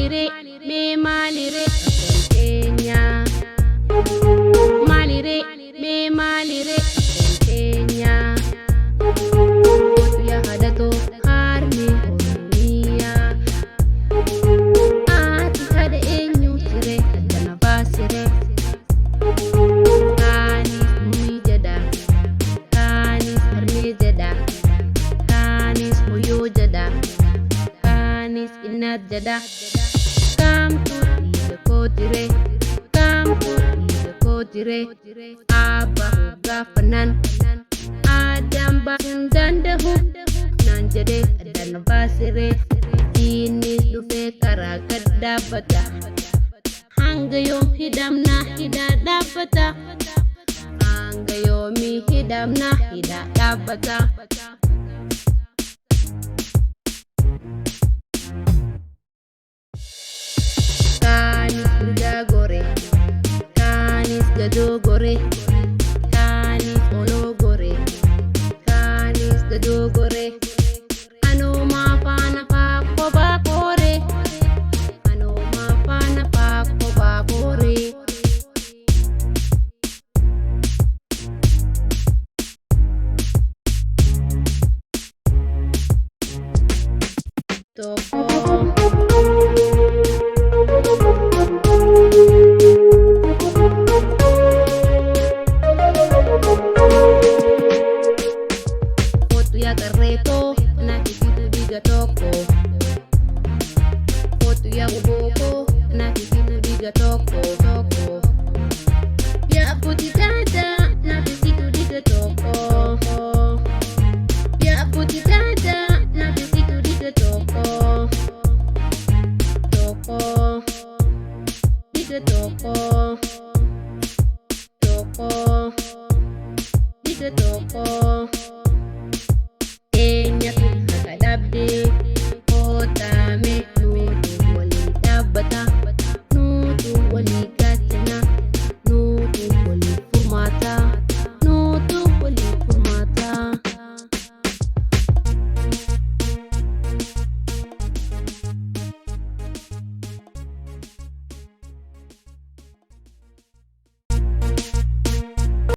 malire, me malire, Kenya. Malire, me malire, Kenya. Fotu ya hadato harmi Oromia. Ati hada enyu sire, adana basire. Kanis mumi jada, kanis harmi jada, kanis moyo jada, kanis inat jada. Come to the kotire, come to the kotire. Abba gafanan, Adam basundan dahu, nanjade adan basire. Ini dufe karakat dapata, hangayom hidam na hida dapata, hangayomi hidam na hida dapata. Kanis burga gore, kanis gado gore, kanis olo gore, kanis gado gore. Ano mapana pa ko ba kore, ano mapana pa ko ba kore. Toko foto ya karreto nakikita diga toko, foto ya guboko nakikita diga toko toko, ya puti dada nakikita diga toko, ya puti dada nakikita diga toko toko, diga toko toko, diga toko.